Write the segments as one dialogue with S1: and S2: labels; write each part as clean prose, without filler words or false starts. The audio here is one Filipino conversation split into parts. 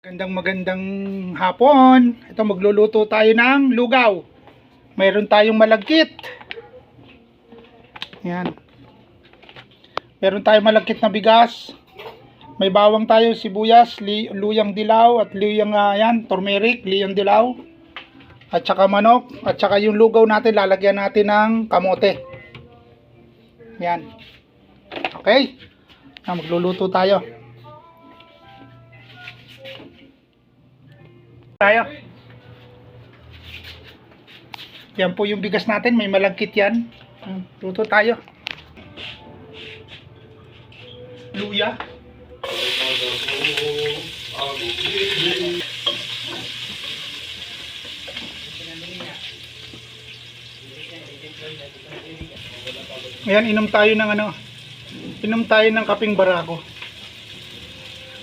S1: Magandang hapon. Ito, magluluto tayo ng lugaw. Mayroon tayong malagkit. Yan. Meron tayong malagkit na bigas. May bawang tayo, sibuyas, luyang dilaw at luyang turmeric, luyang dilaw. At saka manok, at saka yung lugaw natin lalagyan natin ng kamote. Yan. Okay? Magluluto tayo. Yan po yung bigas natin, may malagkit yan. Luto tayo. Luya. Ayan, inom tayo ng kaping barako.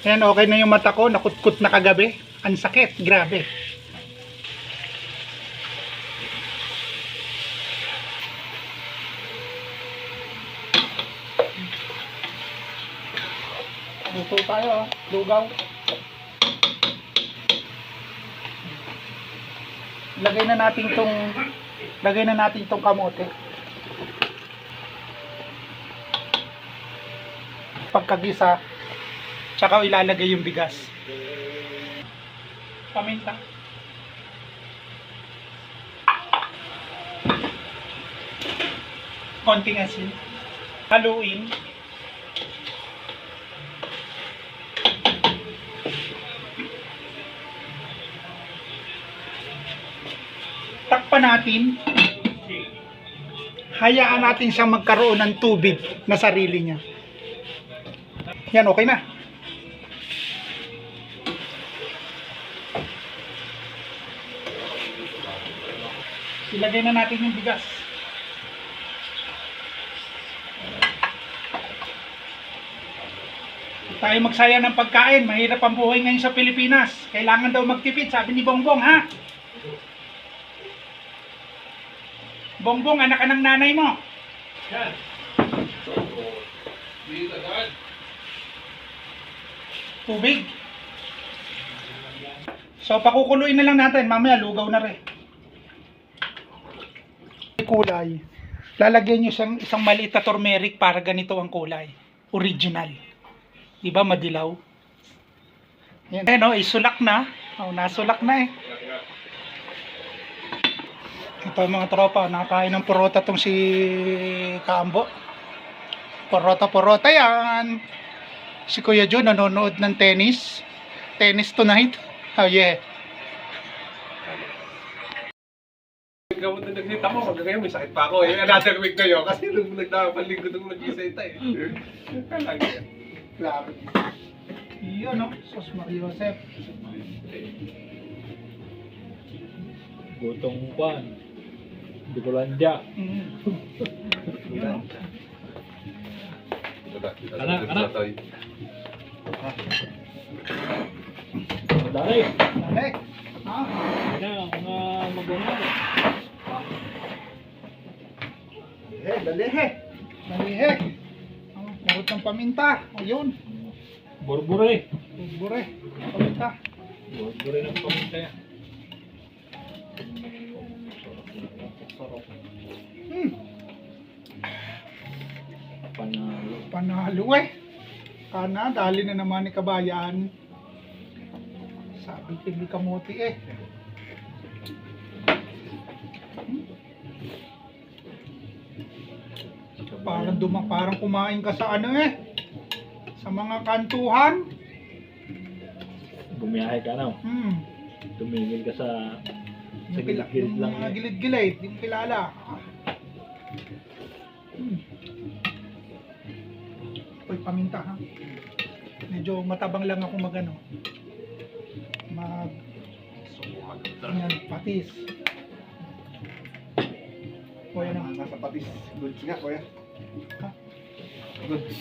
S1: Ayan, okay na yung mata ko, nakutkot na kagabi. Ang sakit, grabe. Luto tayo, lugaw. Lagay na natin tong kamote. Pagkagisa, tsaka ilalagay yung bigas. Paminta. Konting asin. Haluin. Takpan natin. Hayaan natin siyang magkaroon ng tubig na sarili niya. Yan, okay na. Ilagay na natin yung bigas. Tayo magsaya ng pagkain. Mahirap ang buhay ngayon sa Pilipinas. Kailangan daw magtipid, sabi ni Bongbong, ha? Bongbong, anak ka ng nanay mo. Yan. Tubig. So, pakukuluin na lang natin. Mamaya, lugaw na rin. Kulay. Lalagyan nyo isang maliit na turmeric para ganito ang kulay. Original. Diba, madilaw? Yan. Ayan, isulak na. Nasulak na eh. Ito mga tropa, nakakain ng porota tong si Kaambo. Porota yan. Si Kuya Jun nanonood ng tennis. Tennis tonight. Oh yeah.
S2: Gamot na nagsita mo, hanggang ngayon may sakit pa ako. Another week kayo kasi nung nagdapalinggo nung nag-isita eh. Kalagi yan.
S1: Claro. Iyon, no? Sos Maria Joseph.
S3: Gutong kwan. Bikulandya.
S1: Iyon, no?
S3: Anak. Madali.
S1: Dali. Ha?
S3: Yan, mga magunan.
S1: Dali. Kurot ng paminta. Ayun.
S3: Burbure.
S1: Bure. Paminta.
S3: Burbure ng paminta yan.
S1: Panalo eh. Kana, dali na naman ni kabayan. Sabi tigli kamote eh. Parang kumain ka sa sa mga kantuhan.
S3: Bumiyahe ka na. Tumingin ka sa gilid-gilid lang.
S1: Mga gilid-gilid, di mo kilala. Uy, paminta ha. Medyo matabang lang ako patis. Kuya na.
S2: Nasa patis. Goods nga, kuya.
S1: Ha?
S2: Goods.